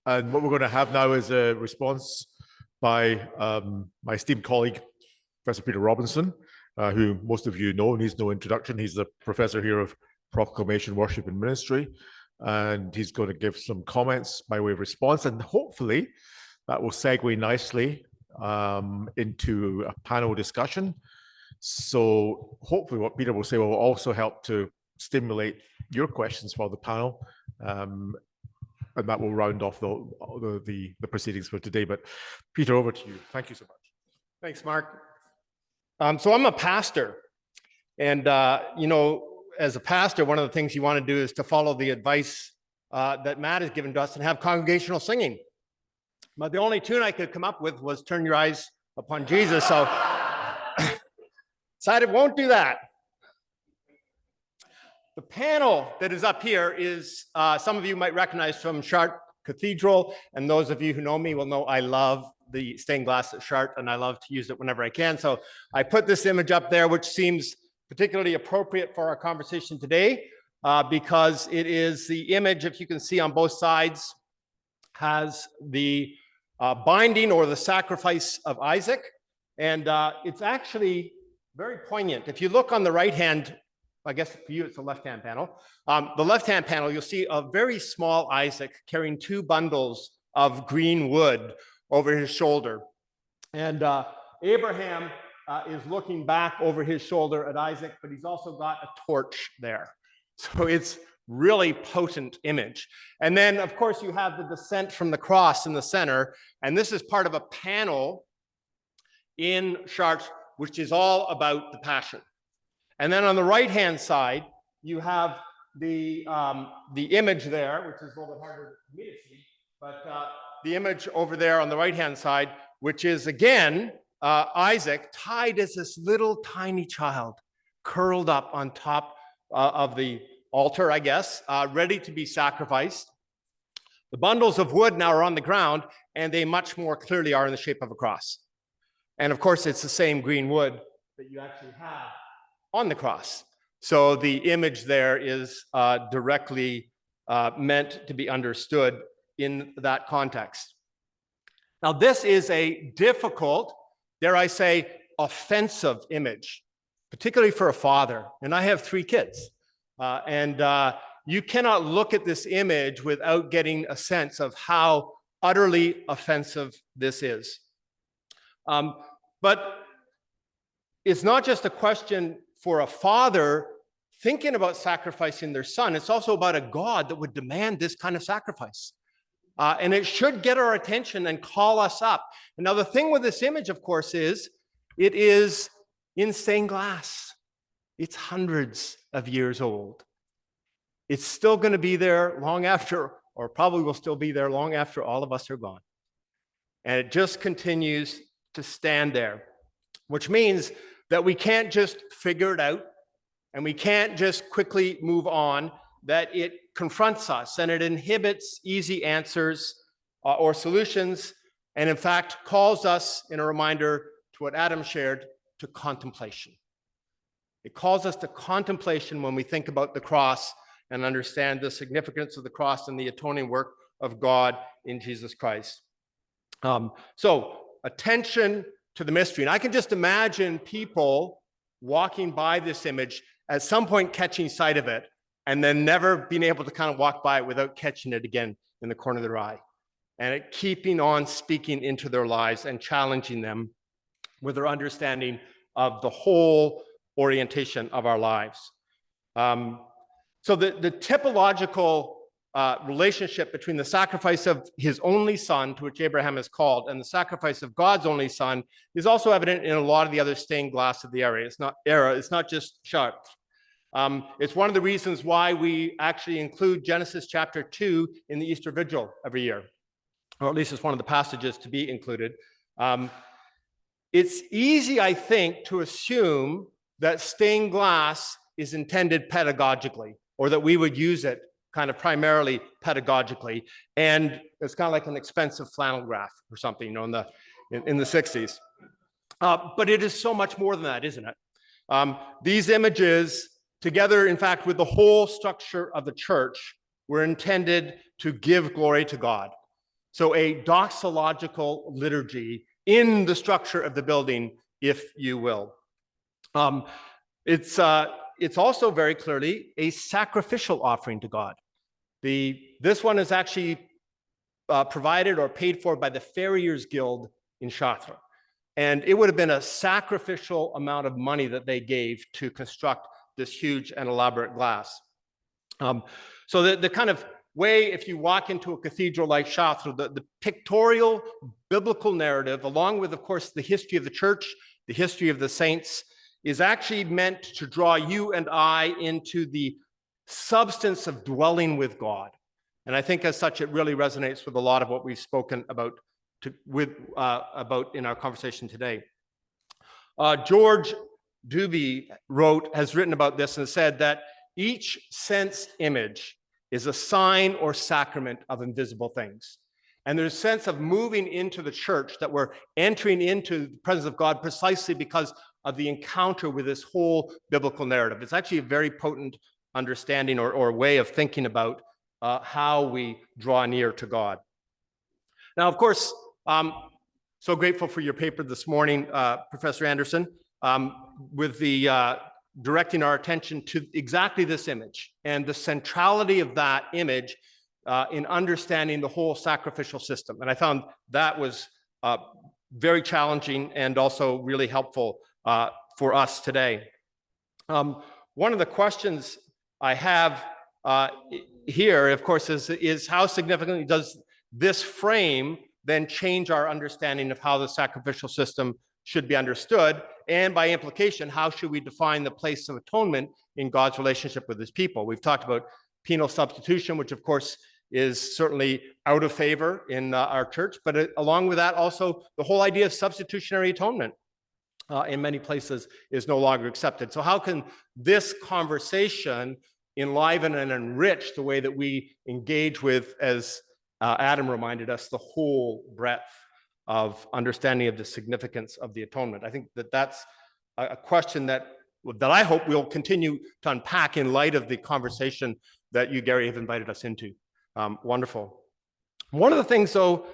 And what we're going to have now is a response by my esteemed colleague, Professor Peter Robinson, who most of you know, needs no introduction. He's the professor here of Proclamation, Worship and Ministry, and he's going to give some comments by way of response, and hopefully that will segue nicely into a panel discussion. So hopefully what Peter will say will also help to stimulate your questions for the panel, and that will round off the proceedings for today. But Peter, over to you. Thank you so much. Thanks, Mark. So I'm a pastor, and as a pastor, one of the things you want to do is to follow the advice that Matt has given to us and have congregational singing. But the only tune I could come up with was "Turn Your Eyes Upon Jesus," so decided won't do that. The panel that is up here is some of you might recognize from Chartres Cathedral, and those of you who know me will know I love the stained glass at Chartres, and I love to use it whenever I can. So I put this image up there, which seems particularly appropriate for our conversation today, because it is the image, if you can see on both sides, has the binding or the sacrifice of Isaac, and it's actually very poignant. If you look on the right hand, I guess for you it's the left-hand panel. The left-hand panel, you'll see a very small Isaac carrying two bundles of green wood over his shoulder. And Abraham is looking back over his shoulder at Isaac, but he's also got a torch there. So it's really potent image. And then, of course, you have the descent from the cross in the center. And this is part of a panel in Chartres, which is all about the Passion. And then on the right-hand side, you have the image there, which is a little bit harder for me to see, but the image over there on the right-hand side, which is, again, Isaac tied as this little tiny child, curled up on top of the altar, I guess, ready to be sacrificed. The bundles of wood now are on the ground, and they much more clearly are in the shape of a cross. And of course, it's the same green wood that you actually have on the cross. So the image there is directly meant to be understood in that context. Now, this is a difficult, dare I say, offensive image, particularly for a father. And I have 3 kids. You cannot look at this image without getting a sense of how utterly offensive this is. But it's not just a question for a father thinking about sacrificing their son. It's also about a God that would demand this kind of sacrifice. And it should get our attention and call us up. And now the thing with this image, of course, is it is in stained glass. It's hundreds of years old. It's still going to be there long after, or probably will still be there long after all of us are gone. And it just continues to stand there, which means that we can't just figure it out and we can't just quickly move on, that it confronts us and it inhibits easy answers or solutions, and in fact calls us, in a reminder to what Adam shared, to contemplation. It calls us to contemplation when we think about the cross and understand the significance of the cross and the atoning work of God in Jesus Christ. So attention to the mystery. And I can just imagine people walking by this image at some point catching sight of it and then never being able to kind of walk by it without catching it again in the corner of their eye. And it keeping on speaking into their lives and challenging them with their understanding of the whole orientation of our lives. So the typological relationship between the sacrifice of his only son, to which Abraham is called, and the sacrifice of God's only son is also evident in a lot of the other stained glass of the area. It's not just Chartres. It's one of the reasons why we actually include Genesis chapter 2 in the Easter Vigil every year, or at least it's one of the passages to be included. It's easy, I think, to assume that stained glass is intended pedagogically, or that we would use it kind of primarily pedagogically, and it's kind of like an expensive flannel graph or something, you know, in the 60s. But it is so much more than that, isn't it? These images, together, in fact, with the whole structure of the church, were intended to give glory to God. So a doxological liturgy in the structure of the building, if you will. It's also very clearly a sacrificial offering to God. This one is actually provided or paid for by the Farriers Guild in Chartres. And it would have been a sacrificial amount of money that they gave to construct this huge and elaborate glass. So the kind of way, if you walk into a cathedral like Chartres, the pictorial biblical narrative, along with, of course, the history of the church, the history of the saints, is actually meant to draw you and I into the substance of dwelling with God. And I think as such, it really resonates with a lot of what we've spoken about in our conversation today. George Duby has written about this and said that each sensed image is a sign or sacrament of invisible things. And there's a sense of moving into the church, that we're entering into the presence of God precisely because of the encounter with this whole biblical narrative. It's actually a very potent understanding or way of thinking about how we draw near to God. Now, of course, so grateful for your paper this morning, Professor Anderson, with the directing our attention to exactly this image and the centrality of that image in understanding the whole sacrificial system. And I found that was very challenging and also really helpful for us today. One of the questions I have here, of course, is how significantly does this frame then change our understanding of how the sacrificial system should be understood? And by implication, how should we define the place of atonement in God's relationship with his people? We've talked about penal substitution, which of course is certainly out of favor in our church, but along with that, also the whole idea of substitutionary atonement in many places is no longer accepted. So how can this conversation enliven and enrich the way that we engage with, as Adam reminded us, the whole breadth of understanding of the significance of the atonement? I think that that's a question that I hope we'll continue to unpack in light of the conversation that you, Gary, have invited us into. Wonderful. One of the things, though,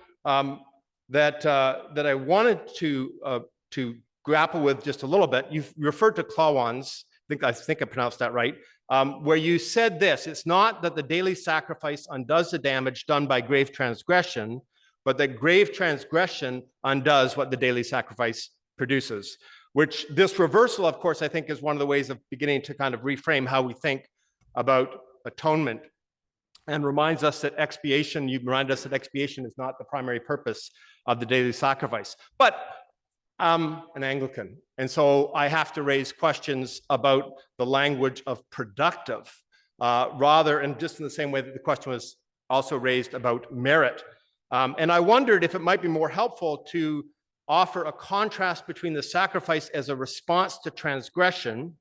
that I wanted to grapple with just a little bit, you've referred to Clauans, I think I pronounced that right, where you said this: it's not that the daily sacrifice undoes the damage done by grave transgression, but that grave transgression undoes what the daily sacrifice produces. Which this reversal, of course, I think is one of the ways of beginning to kind of reframe how we think about atonement, and reminds us that expiation, you remind us that expiation is not the primary purpose of the daily sacrifice. But I'm an Anglican, and so I have to raise questions about the language of productive, rather, and just in the same way that the question was also raised about merit. And I wondered if it might be more helpful to offer a contrast between the sacrifice as a response to transgression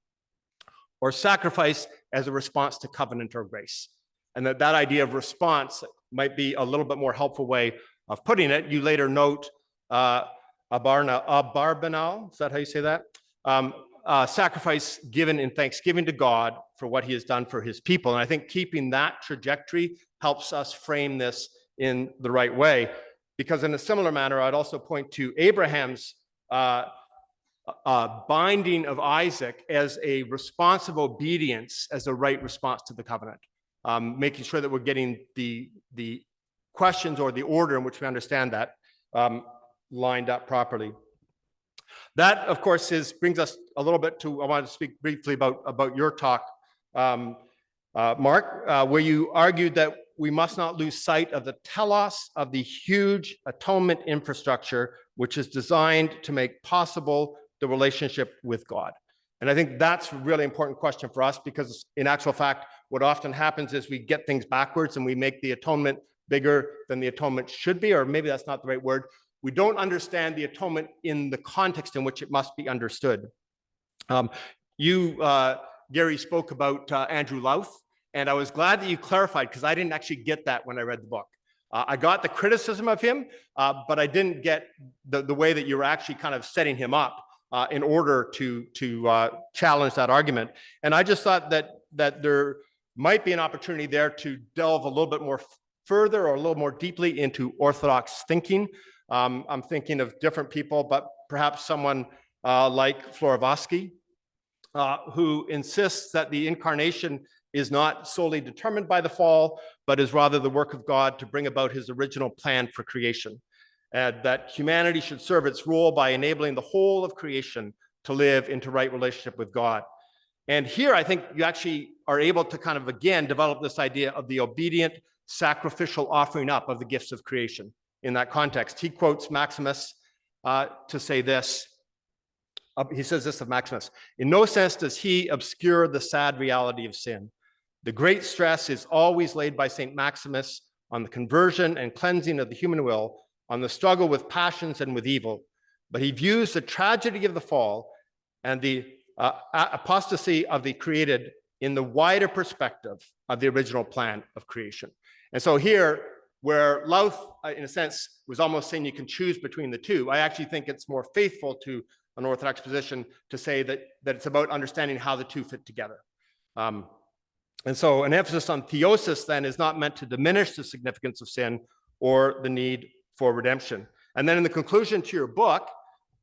or sacrifice as a response to covenant or grace. And that idea of response might be a little bit more helpful way of putting it. You later note abarbanal, is that how you say that? Sacrifice given in thanksgiving to God for what he has done for his people. And I think keeping that trajectory helps us frame this in the right way. Because in a similar manner, I'd also point to Abraham's binding of Isaac as a responsive obedience, as a right response to the covenant. Making sure that we're getting the questions or the order in which we understand that lined up properly. That, of course, brings us a little bit to, I wanted to speak briefly about your talk, Mark, where you argued that we must not lose sight of the telos of the huge atonement infrastructure, which is designed to make possible the relationship with God. And I think that's a really important question for us, because in actual fact, what often happens is we get things backwards and we make the atonement bigger than the atonement should be, or maybe that's not the right word. We don't understand the atonement in the context in which it must be understood. Gary, spoke about Andrew Louth, and I was glad that you clarified, because I didn't actually get that when I read the book. I got the criticism of him, but I didn't get the way that you were actually kind of setting him up in order to challenge that argument. And I just thought that there might be an opportunity there to delve a little bit more further or a little more deeply into Orthodox thinking. I'm thinking of different people, but perhaps someone like Florovsky, who insists that the incarnation is not solely determined by the fall, but is rather the work of God to bring about his original plan for creation. And that humanity should serve its role by enabling the whole of creation to live into right relationship with God. And here I think you actually are able to kind of, again, develop this idea of the obedient, sacrificial offering up of the gifts of creation in that context. He quotes Maximus to say this. He says this of Maximus: "In no sense does he obscure the sad reality of sin. The great stress is always laid by St. Maximus on the conversion and cleansing of the human will, on the struggle with passions and with evil. But he views the tragedy of the fall and the apostasy of the created in the wider perspective of the original plan of creation." And so here, where Louth, in a sense, was almost saying you can choose between the two, I actually think it's more faithful to an Orthodox position to say that it's about understanding how the two fit together. And so an emphasis on theosis then is not meant to diminish the significance of sin or the need for redemption. And then in the conclusion to your book,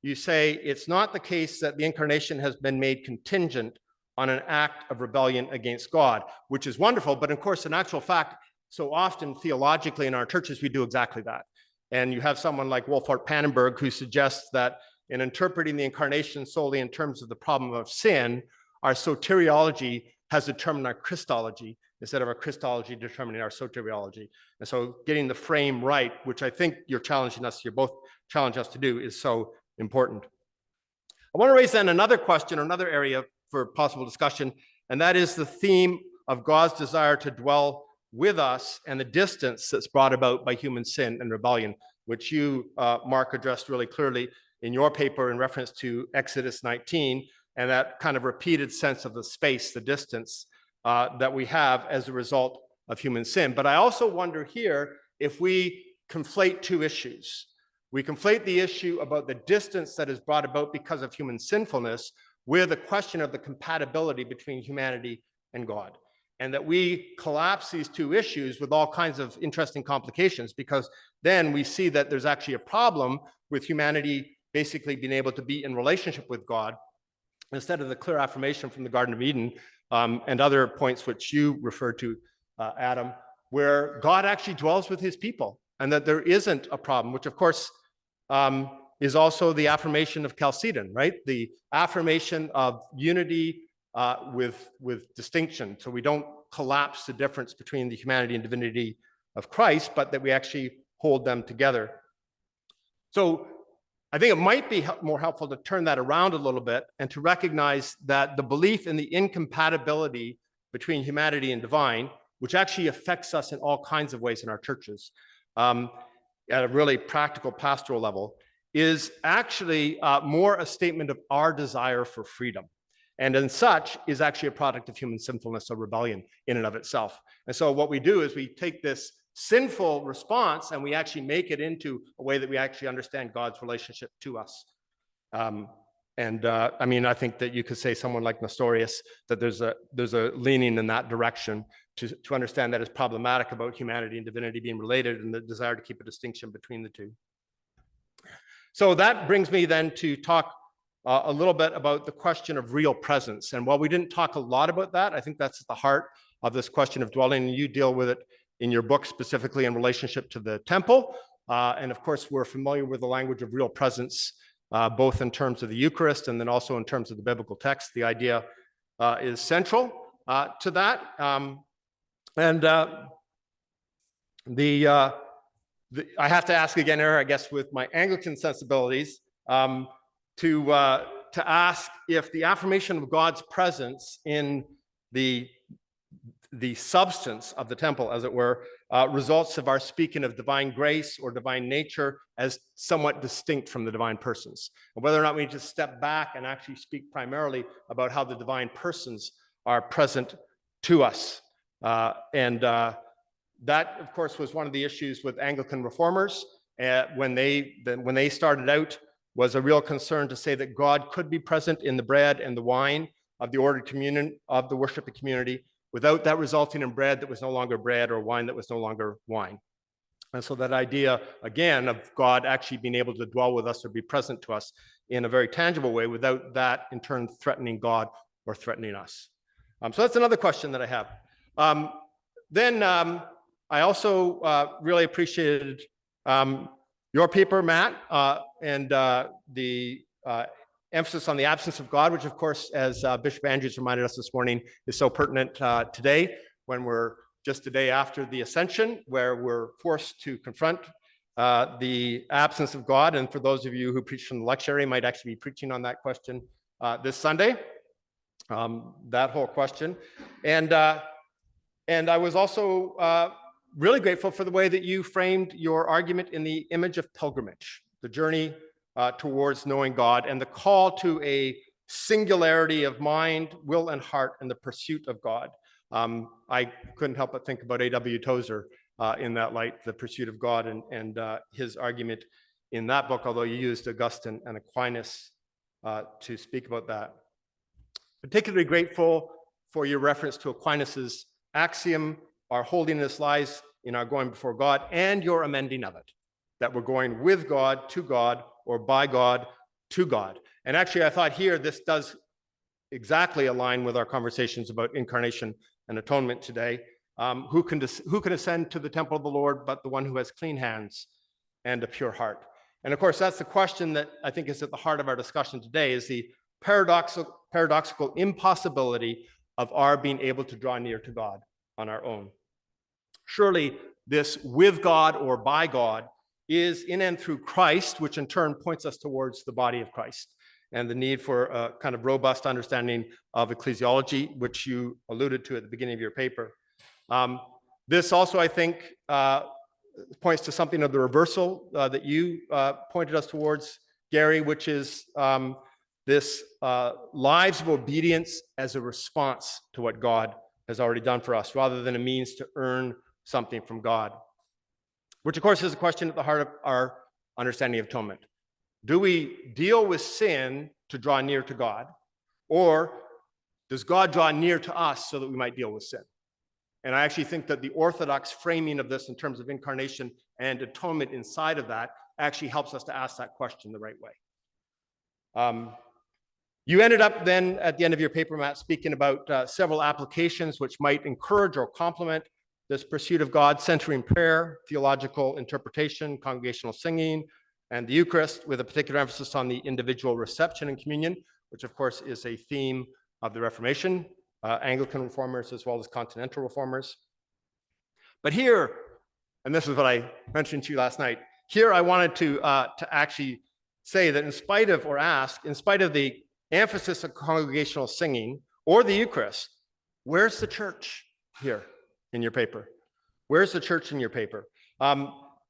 you say it's not the case that the incarnation has been made contingent on an act of rebellion against God, which is wonderful. But of course, in actual fact, so often theologically in our churches, we do exactly that. And you have someone like Wolfhart Pannenberg who suggests that in interpreting the incarnation solely in terms of the problem of sin, our soteriology has determined our Christology instead of our Christology determining our soteriology. And so getting the frame right, which I think you're both challenging us to do, is so important. I want to raise then another question, or another area for possible discussion, and that is the theme of God's desire to dwell with us and the distance that's brought about by human sin and rebellion, which you, Mark, addressed really clearly in your paper in reference to Exodus 19, and that kind of repeated sense of the space, the distance that we have as a result of human sin. But I also wonder here if we conflate two issues. We conflate the issue about the distance that is brought about because of human sinfulness with the question of the compatibility between humanity and God. And that we collapse these two issues with all kinds of interesting complications, because then we see that there's actually a problem with humanity basically being able to be in relationship with God, instead of the clear affirmation from the Garden of Eden and other points which you referred to, Adam, where God actually dwells with his people and that there isn't a problem, which of course is also the affirmation of Chalcedon, right? The affirmation of unity with distinction. So we don't collapse the difference between the humanity and divinity of Christ, but that we actually hold them together. So I think it might be more helpful to turn that around a little bit and to recognize that the belief in the incompatibility between humanity and divine, which actually affects us in all kinds of ways in our churches, at a really practical pastoral level, is actually more a statement of our desire for freedom. And in such is actually a product of human sinfulness or rebellion in and of itself. And so what we do is we take this sinful response and we actually make it into a way that we actually understand God's relationship to us. I mean, I think that you could say someone like Nestorius, that there's a leaning in that direction to understand that it's problematic about humanity and divinity being related and the desire to keep a distinction between the two. So that brings me then to talk a little bit about the question of real presence. And while we didn't talk a lot about that, I think that's at the heart of this question of dwelling, and you deal with it in your book specifically in relationship to the temple. And of course, we're familiar with the language of real presence, both in terms of the Eucharist and then also in terms of the biblical text. The idea is central to that. I have to ask again here, I guess, with my Anglican sensibilities, to ask if the affirmation of God's presence in the substance of the temple, as it were, results of our speaking of divine grace or divine nature as somewhat distinct from the divine persons, and whether or not we need to step back and actually speak primarily about how the divine persons are present to us. That, of course, was one of the issues with Anglican reformers when they started out. Was a real concern to say that God could be present in the bread and the wine of the ordered communion of the worshiping community, without that resulting in bread that was no longer bread or wine that was no longer wine. And so that idea, again, of God actually being able to dwell with us or be present to us in a very tangible way without that in turn threatening God or threatening us. So that's another question that I have. Then I also really appreciated your paper, Matt, and the emphasis on the absence of God, which of course, as Bishop Andrews reminded us this morning, is so pertinent today when we're just a day after the ascension, where we're forced to confront the absence of God. And for those of you who preach from the lectionary, might actually be preaching on that question this Sunday, that whole question. And I was also really grateful for the way that you framed your argument in the image of pilgrimage, the journey towards knowing God, and the call to a singularity of mind, will, and heart in the pursuit of God. I couldn't help but think about A.W. Tozer in that light, the pursuit of God, and his argument in that book, although you used Augustine and Aquinas to speak about that. Particularly grateful for your reference to Aquinas's axiom, our holiness lies in our going before God, and your amending of it, that we're going with God to God, or by God to God. And actually, I thought here this does exactly align with our conversations about incarnation and atonement today. Who can ascend to the temple of the Lord but the one who has clean hands and a pure heart? And of course, that's the question that I think is at the heart of our discussion today, is the paradoxical impossibility of our being able to draw near to God on our own. Surely this with God or by God is in and through Christ, which in turn points us towards the body of Christ and the need for a kind of robust understanding of ecclesiology, which you alluded to at the beginning of your paper. This also, I think, points to something of the reversal that you pointed us towards, Gary, which is this lives of obedience as a response to what God has already done for us, rather than a means to earn something from God, which of course is a question at the heart of our understanding of atonement. Do we deal with sin to draw near to God, or does God draw near to us so that we might deal with sin? And I actually think that the Orthodox framing of this in terms of incarnation and atonement inside of that actually helps us to ask that question the right way. You ended up then at the end of your paper, Matt, speaking about several applications which might encourage or complement this pursuit of God, centering prayer, theological interpretation, congregational singing, and the Eucharist, with a particular emphasis on the individual reception and communion, which of course is a theme of the Reformation, Anglican reformers as well as continental reformers. But here, and this is what I mentioned to you last night, here I wanted to actually say that in spite of the emphasis of congregational singing or the Eucharist, where's the church here in your paper? Where's the church in your paper?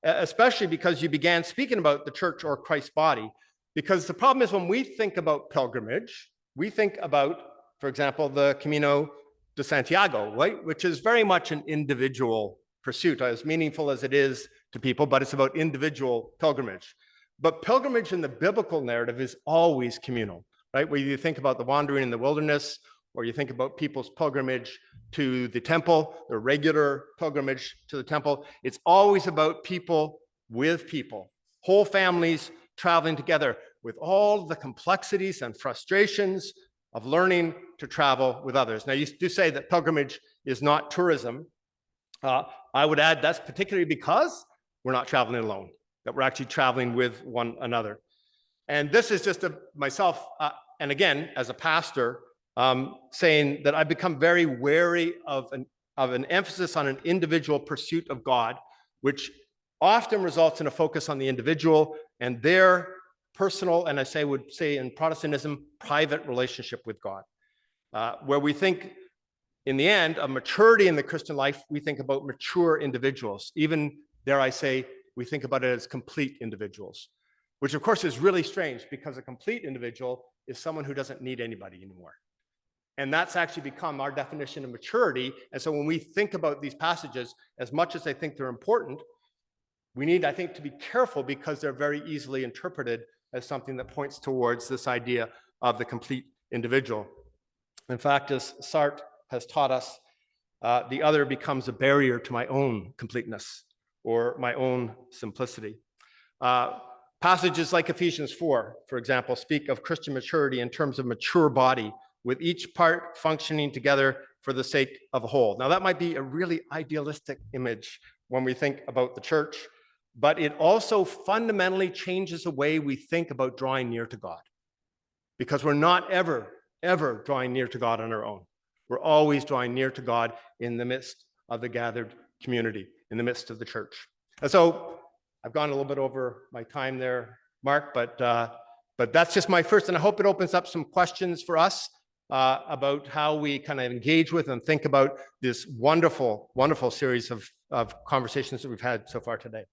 Especially because you began speaking about the church or Christ's body. Because the problem is when we think about pilgrimage, we think about, for example, the Camino de Santiago, right? Which is very much an individual pursuit, as meaningful as it is to people, but it's about individual pilgrimage. But pilgrimage in the biblical narrative is always communal, right? Whether you think about the wandering in the wilderness, or you think about people's pilgrimage to the temple, their regular pilgrimage to the temple, it's always about people with people, whole families traveling together with all the complexities and frustrations of learning to travel with others. Now, you do say that pilgrimage is not tourism. I would add that's particularly because we're not traveling alone, that we're actually traveling with one another. And this is just myself, and again, as a pastor, saying that I've become very wary of an emphasis on an individual pursuit of God, which often results in a focus on the individual and their personal, and would say in Protestantism, private relationship with God, where we think in the end of maturity in the Christian life, we think about mature individuals. Even, dare I say, we think about it as complete individuals, which of course is really strange because a complete individual is someone who doesn't need anybody anymore. And that's actually become our definition of maturity. And so when we think about these passages, as much as I think they're important, we need, I think, to be careful because they're very easily interpreted as something that points towards this idea of the complete individual. In fact, as Sartre has taught us, the other becomes a barrier to my own completeness or my own simplicity. Passages like Ephesians 4, for example, speak of Christian maturity in terms of mature body, with each part functioning together for the sake of a whole. Now, that might be a really idealistic image when we think about the church, but it also fundamentally changes the way we think about drawing near to God, because we're not ever drawing near to God on our own. We're always drawing near to God in the midst of the gathered community, in the midst of the church. And so I've gone a little bit over my time there, Mark, but that's just my first, and I hope it opens up some questions for us about how we kind of engage with and think about this wonderful, wonderful series of conversations that we've had so far today.